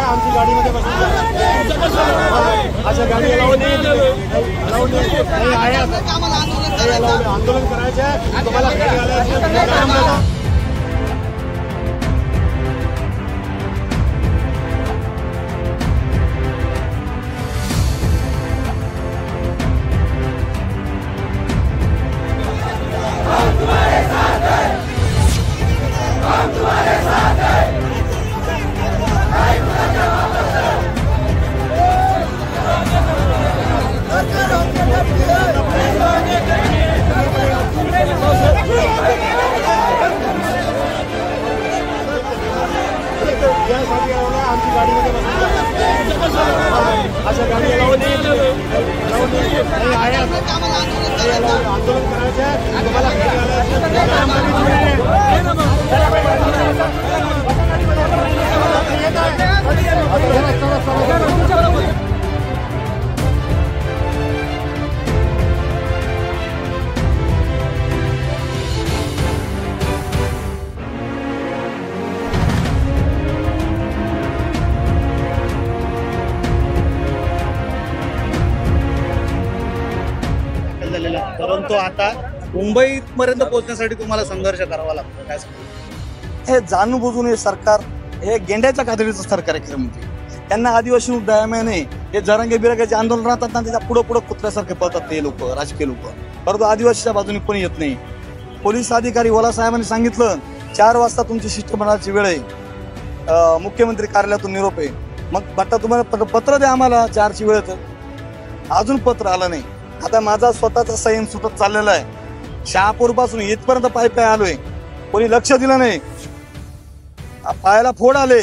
आमची गाडीमध्ये अशा गाडी आंदोलन करायचं आहे तुम्हाला आमची गाडीमध्ये अशा गाडी आंदोलन करायचं आहे तुम्हाला परंतु आता मुंबईपर्यंत पोहोचण्यासाठी तुम्हाला संघर्ष करावा लागतो. काय हे जाणून बुजून हे सरकार हे गेंड्याच्या खात्रीचं सरकार आहे. खरं म्हणजे त्यांना आदिवासी उड्डायमाने नाही हे जरंगे बिरंगाचे आंदोलन राहतात ना त्याच्या पुढं पुढं कुत्र्यासारखे पळतात ते लोक राजकीय लोक. परंतु आदिवासीच्या बाजूने कोणी येत नाही. पोलीस अधिकारी वला साहेबांनी सांगितलं 4 वाजता तुमची शिष्टमंडळाची वेळ आहे. मुख्यमंत्री कार्यालयातून निरोप आहे. मग बट्टा तुम्हाला पत्र द्या आम्हाला 4ची वेळ तर अजून पत्र आलं नाही. आता माझा स्वतःचा संयम सुटत चाललेला आहे. शहापूर पासून इथपर्यंत पाय आलोय. कोणी लक्ष दिलं नाही. पायाला फोड आले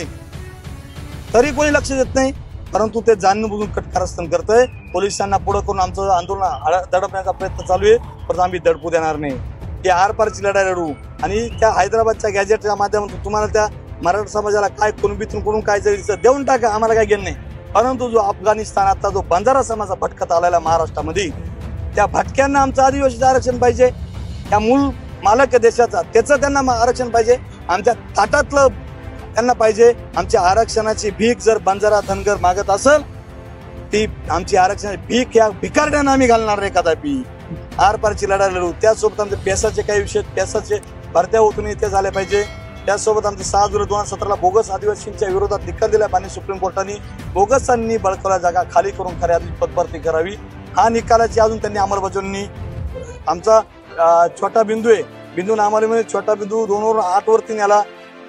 तरी कोणी लक्ष देत नाही. परंतु ते जाणून बुजून कटकारस्थान करतंय. पोलिसांना पुढे करून आमचं आंदोलन दडपण्याचा प्रयत्न चालू आहे. पण आम्ही दडपू देणार नाही. ती आरपारची लढाई लढू. आणि त्या हैदराबादच्या गॅजेटच्या माध्यमातून तुम्हाला त्या मराठा समाजाला काय कुणबीतून कुठून काय देऊन टाका आम्हाला काय घेणं नाही. परंतु जो अफगाणिस्तानातला जो बंजारा समाज भटकत आलेला महाराष्ट्रामध्ये त्या भटक्यांना आमचं आदिवासीचं आरक्षण पाहिजे. त्या मूळ मालक देशाचा त्याचं त्यांना आरक्षण पाहिजे. आमच्या ताटातलं त्यांना पाहिजे. आमच्या आरक्षणाची भीक जर बंजारा धनगर मागत असेल ती आमची आरक्षणाची भीक या भिकारड्यांना आम्ही घालणार नाही कदापि. आरपारची लढाई लढू. त्यासोबत आमचे पेसाचे काही विषय पेसाचे भरत्या होतून ते झाले पाहिजे. त्यासोबत आमचे 6 जुलै 2017 बोगस आदिवासींच्या विरोधात निकाल दिला पाणी सुप्रीम कोर्टाने. बोगसांनी बळकवल्या जागा खाली करून खऱ्या पदभरती करावी. हा निकालाची अजून त्यांनी अंमलबजावणी. आमचा छोटा बिंदू आहे. बिंदू नामावलीमध्ये छोटा बिंदू 2 वरून 8 वरती नेला.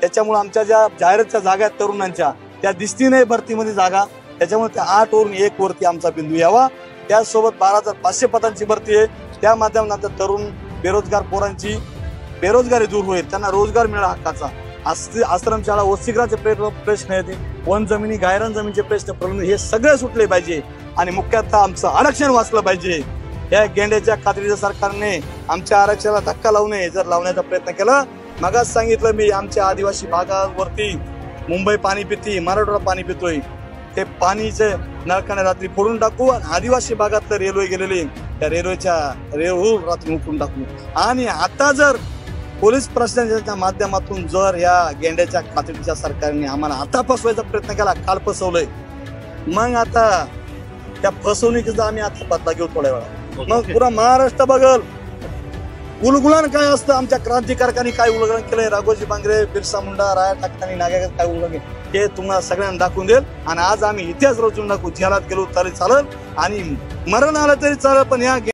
त्याच्यामुळे आमच्या ज्या जाहिरातच्या जागा आहेत तरुणांच्या त्या दिसती नाही भरतीमध्ये जागा. त्याच्यामुळे त्या 8 वरून 1 वरती आमचा बिंदू यावा. त्यासोबत 12,500 पदांची भरती आहे. त्या माध्यमातून तरुण बेरोजगार पोरांची बेरोजगारी दूर होईल. त्यांना रोजगार मिळाला हक्काचा. आश्रमशाळा वसतिगृहाचे प्रश्न आहेत. वन जमिनी गायरान जमिनीचे प्रश्न हे सगळे सुटले पाहिजे. आणि मुख्यतः आमचं आरक्षण वाचलं पाहिजे. या गेंड्याच्या खात्रीच्या सरकारने आमच्या आरक्षणाला धक्का लावू नये. जर लावण्याचा प्रयत्न केला मगाच सांगितलं मी आमच्या आदिवासी भागावरती मुंबई पाणी पिती मराठवाडा पाणी पितोय. ते पाणीचे नळकाने रात्री फोडून टाकू. आणि आदिवासी भागातलं रेल्वे गेलेले त्या रेल्वेच्या रात्री उकळून टाकू. आणि आता जर पोलीस प्रशासनाच्या माध्यमातून जर या गेंड्याच्या खात्रीच्या सरकारने आम्हाला आता फसवायचा प्रयत्न केला काल फसवलंय मग आता त्या फसवणुकीचा आम्ही आता बदला घेऊ थोड्या वेळा. मग पुरा महाराष्ट्र बघल उलगुलान काय असतं. आमच्या क्रांतिकारकांनी काय उलगडण केलंय. राघोजी बांगरे बिरसा मुंडा राया टाकतानी नागेकर काय उलगडण हे तुम्हाला सगळ्यांना दाखवून देईल. आणि आज आम्ही इतिहास रचून दाखवू. जेलात गेलो तरी चालेल आणि मरण आलं तरी चालेल. पण या